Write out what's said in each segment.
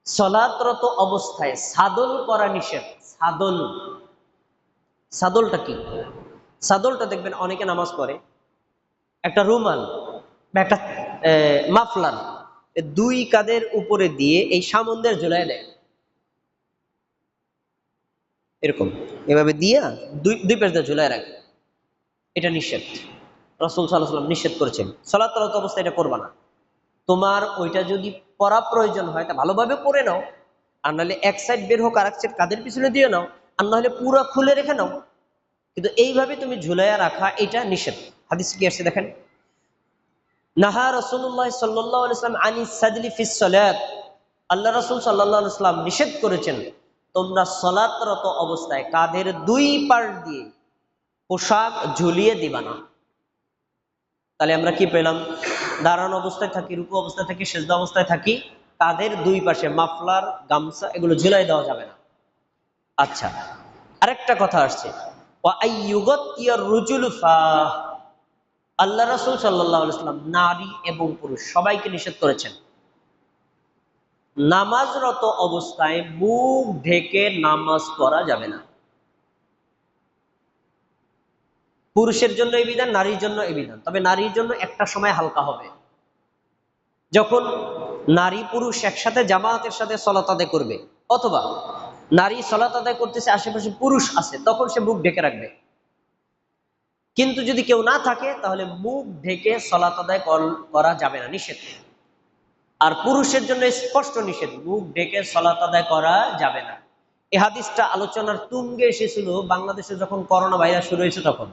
সলাতরত অবস্থায় সাদল করা নিষেধ। সাদল, সাদলটা কি? সাদলটা দেখবেন অনেকে নামাজ পড়ে একটা রুমাল বা একটা মাফলার দুই কাঁধের উপরে দিয়ে এই সামন্দের ঝুলাই দেয়, এরকম এভাবে দিয়া দুই পাশ দিয়ে ঝুলাই রাখে। এটা নিষেধ, রাসূল সাল্লাল্লাহু আলাইহি ওয়াসাল্লাম নিষেধ করেছেন। সালাতরত অবস্থায় এটা করবা না। তোমার ওইটা যদি পরা প্রয়োজন হয় তা ভালোভাবে পরে নাও, আর নাহলে এক সাইড বের হোক আর এক সাইড কাঁধের পিছনে দিয়ে নাও, আর নাহলে পুরো খুলে রেখে নাও। কিন্তু এইভাবে তুমি ঝুলাইয়া রাখা এটা নিষেধ। হাদিস কি আসছে দেখেন, নাহা রাসূলুল্লাহ সাল্লাল্লাহু আলাইহি ওয়াসাল্লাম আনিস সাদলি ফিস সালাত। আল্লাহ রাসূল সাল্লাল্লাহু আলাইহি ওয়াসাল্লাম নিষেধ করেছেন তোমরা সালাতরত অবস্থায় কাঁধের দুই পাশ দিয়ে পোশাক ঝুলিয়ে দিবা না। তাহলে আমরা কি পেলাম? দাঁড়ানো অবস্থায় থাকি, রুকু অবস্থায় থাকি, সেজদা অবস্থায় থাকি, কাঁধের দুই পাশে মাফলার, গামছা এগুলো ঝুলাই দেওয়া যাবে না। আচ্ছা, আরেকটা কথা আসছে, আল্লাহ রাসূল সাল্লাল্লাহু আলাইহি ওয়াসাল্লাম নারী এবং পুরুষ সবাইকে নিষেধ করেছেন নামাজরত অবস্থায় মুখ ঢেকে নামাজ পড়া যাবে না। পুরুষের জন্য এই বিধান, নারীর জন্য এই বিধান। তবে নারীর জন্য একটা সময় হালকা হবে, যখন নারী পুরুষ একসাথে জামাতের সাথে সালাত আদায় করবে, অথবা নারী সালাত আদায় করতেছে আশেপাশে পুরুষ আছে, তখন সে মুখ ঢেকে রাখবে। কিন্তু যদি কেউ না থাকে তাহলে মুখ ঢেকে সালাত আদায় করা যাবে না, নিষেধ। আর পুরুষের জন্য স্পষ্ট নিষেধ, মুখ ঢেকে সালাত আদায় করা যাবে না। এই হাদিসটা আলোচনার তুঙ্গে এসেছিল বাংলাদেশে যখন করোনা ভাইরাস শুরু হয়েছে, তখন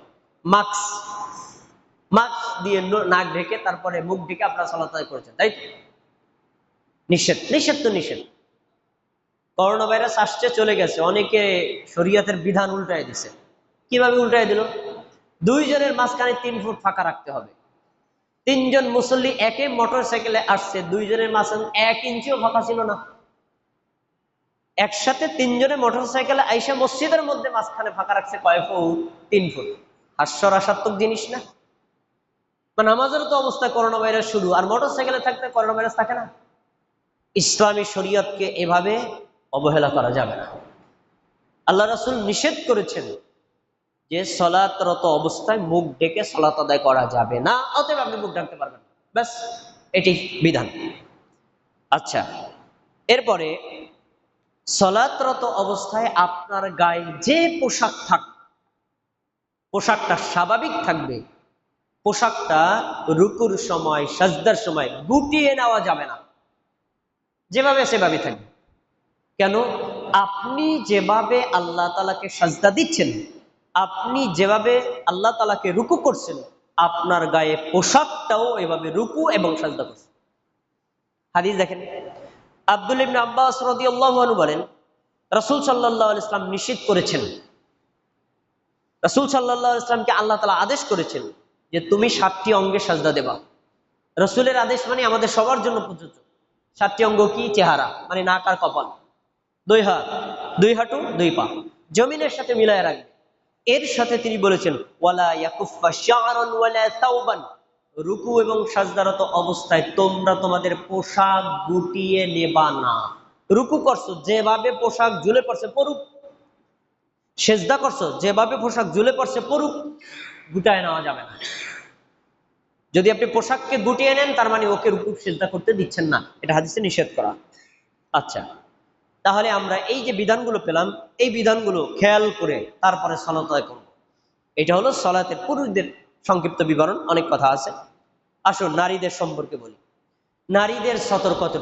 মাস্ক দিয়ে নাক ঢেকে তারপরে মুখ ঢেকে আপনারা সালাত আদায় করেছেন, তাই তো? নিষেধ, নিষেধ তো নিষেধ। করোনা ভাইরাস আসছে চলে গেছে, অনেকে শরীয়তের বিধান উল্টায় দিছে। কিভাবে উল্টায় দিল? দুইজনের মাঝখানে 3 ফুট ফাঁকা রাখতে হবে। তিনজন মুসল্লি একে মোটর সাইকেলে আসছে, দুইজনের মাঝখানে 1 ইঞ্চিও ফাঁকা ছিল না। একসাথে তিনজনে মোটর সাইকেলে আইসা মসজিদের মধ্যে মাঝখানে ফাঁকা রাখছে কয় ফুট? 3 ফুট। হাস্যরসাত্মক জিনিস না? মানে নামাজের তো অবস্থায় করোনা ভাইরাস শুরু, আর মোটর সাইকেলে থাকতে করোনা ভাইরাস থাকে না? ইসলামী শরীয়তকে এভাবে অবহেলা করা যাবে না। আল্লাহ রাসূল নিষেধ করেছেন যে সালাতরত অবস্থায় মুখ ঢেকে সালাত আদায় করা যাবে না, অতএব আপনি মুখ ঢাকতে পারবেন না, ব্যাস, এটি বিধান। আচ্ছা, এরপরে সালাতরত অবস্থায় আপনার গায়ে যে পোশাক থাক, পোশাকটা স্বাভাবিক থাকবে, পোশাকটা রুকুর সময় সাজদার সময় গুটিয়ে নেওয়া যাবে না, যেভাবে সেভাবে থাকবে। কেন? আপনি যেভাবে আল্লাহ তাআলাকে সাজদা দিচ্ছেন, আপনি যেভাবে আল্লাহ তাআলাকে রুকু করছেন, আপনার গায়ে পোশাকটাও এভাবে রুকু এবং সাজদা করছে। হাদিস দেখেন, আব্দুল্লাহ ইবনে আব্বাস রাদিয়াল্লাহু আনহু বলেন, রাসূল সাল্লাল্লাহু আলাইহি ওয়াসাল্লাম নিষেধ করেছেন, রাসূল সাল্লাল্লাহু আলাইহি ওয়াসাল্লামকে আল্লাহ তাআলা আদেশ করেছেন যে তুমি 7টি অঙ্গে সাজদা দেবা। রাসূলের আদেশ মানে আমাদের সবার জন্য প্রযোজ্য। 7টি অঙ্গ কি? চেহারা মানে নাক আর কপাল, 2 হাত, 2 হাঁটু, 2 পা জমিনের সাথে মিলায় রাখবে। এর সাথে তিনি বলেছেন ওয়ালা ইয়াকুফা শা'রান ওয়ালা সাওবান, রুকু এবং সাজদারত অবস্থায় তোমরা তোমাদের পোশাক গুটিয়ে নেবা না। রুকু করছো যেভাবে পোশাক ঝুলে পড়ছে পড়ুক, সেজদা করছো যেভাবে পোশাক ঝুলে পড়ছে পড়ুক, গুটায় নেওয়া যাবে না। যদি আপনি পোশাককে গুটিয়ে নেন তার মানে ওকে রুকু সেজদা করতে দিচ্ছেন না, এটা হাদিসে নিষেধ করা। আচ্ছা, তাহলে আমরা এই যে বিধানগুলো পেলাম, এই বিধানগুলো খেয়াল করে তারপরে সালাত আদায় করব। এটা হলো সালাতের পুরুষদের সংক্ষিপ্ত বিবরণ, অনেক কথা আছে। আসুন নারীদের সম্পর্কে বলি। নারীদের সতর্কতা